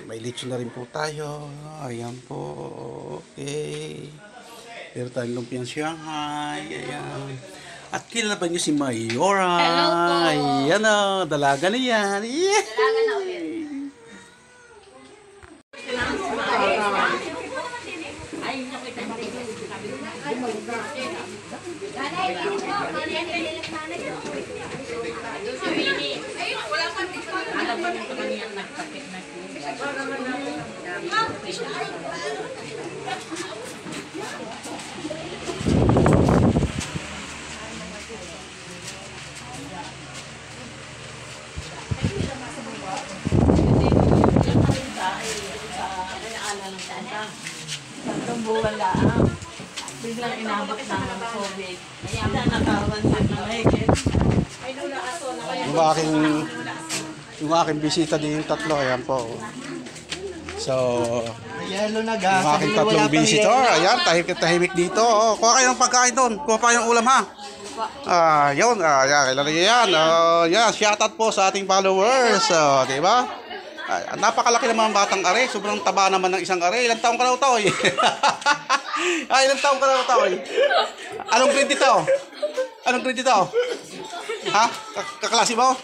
may lechon na rin po tayo. Ayan po. Okay. Meron tayong lumpiang Shanghai. Ayan. At kilala ba niyo si Mayora? Hello po. Ayan o. Dalaga na yan. Yeah. Dalaga na ulit. Tatlong buwan lang. Biglang inabot ng COVID. Kaya nakawan din ng higit. Yung aking bisita din yung tatlo. Ayan po. So, yung aking tatlong visitor. Ayan, tahimik dito. Oh, kuha kayo ng pagkain doon. Kuha pa yung ulam ha. Yun. Ayan, kailan yan. Yan, shoutout po sa ating followers. Diba? Napakalaki naman ang batang are. Sobrang taba naman ng isang are. Ilang taong ka na ito? Ilang taong ka na ito? Anong grade dito? Anong grade dito? Ha? Kaklase mo?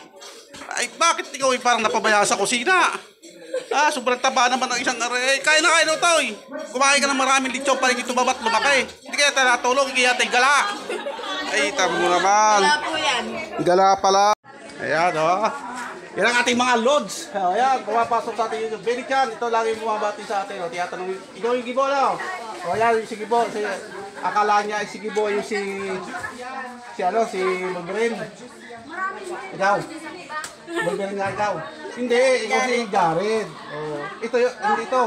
Ay, bakit ikaw parang napabayaan sa kusina? Sobrang taba naman ng isang are. Kain na ito. Kumain ka ng maraming lechon para hindi tumabat lumaki. Hindi kaya tayo natulog. Hindi kaya tayo gala. Ay, tamo naman. Wala po yan. Gala pala. Ayan, yan ang ating mga lods. Ayan, pumapasok sa ating YouTube. Benny Chan, ito lagi bumabati sa atin. Tiyatanong, ikaw yung Gibo na. Ayan, si Gibo. Akala niya si Gibo yung si Bulberin. Ikaw. Bulberin nga ikaw. Hindi, ikaw si Jared. Ito, hindi ito.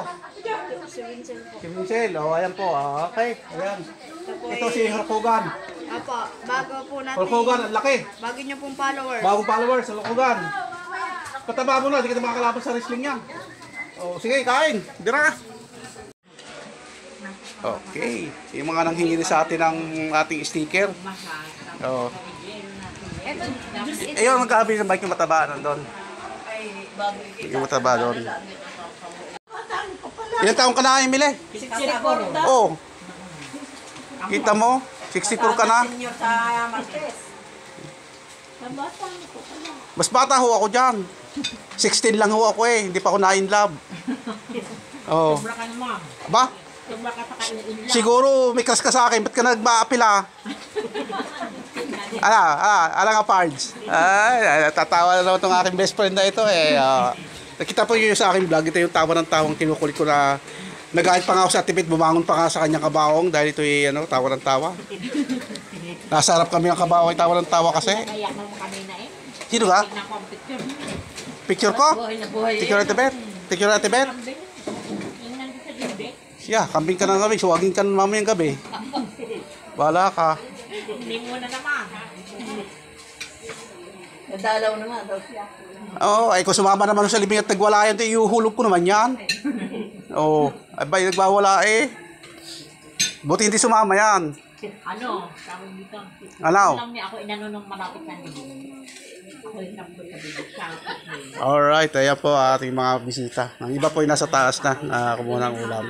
Si Vincel. Ayan po. Okay, ayan. Ito si Hulk Hogan. Apo, bago po natin. Hulk Hogan, ang laki. Bago nyo pong followers. Bagong followers, Hulk Hogan. Pataba mo na, hindi ka na makakalaban sa wrestling niya. Sige, kain. Dira. Okay. Yung mga nanghingi sa atin ng ating sticker. Ayun, magkakabili ng bike yung mataba nandun. Yung mataba doon. Ilang taong ka na, Emile? 64. Oo. Kita mo? 64 ka na? Mas bata ho ako dyan. 16 lang ho ako eh. Hindi pa ako na in love. Oh. Ba? Siguro may crush ka sa akin. Ba't ka nagba-apila? Ala nga Pards. Ay, tatawa na naman itong aking best friend na ito eh. Nakita po yun sa aking vlog. Ito yung tawa ng tawang kinukulit ko na nagahit pa nga ako sa tipid. Bumangon pa nga sa kanyang kabaong dahil ito yung tawa ng tawa. Nasa harap kami ng kabaong tawa ng tawa kasi. Sino ka? Picture ko? Picture at the bed? Picture at the bed? Yeah, kambing ka ng gabi. Suwagin ka ng mamayang gabi. Bahala ka. Hindi mo na naman. Nadalaw naman daw siya. Ay kung sumama naman sa libing at nagwala yan, iuhulog ko naman yan. Ay nagwawala eh. Buti hindi sumama yan. Ano? Tawag dito. Ano? Alam niya ako inano nung malapit na nito. Alright, ayan po ating mga bisita. Ang iba po ay nasa taas na kumuha ng ulam.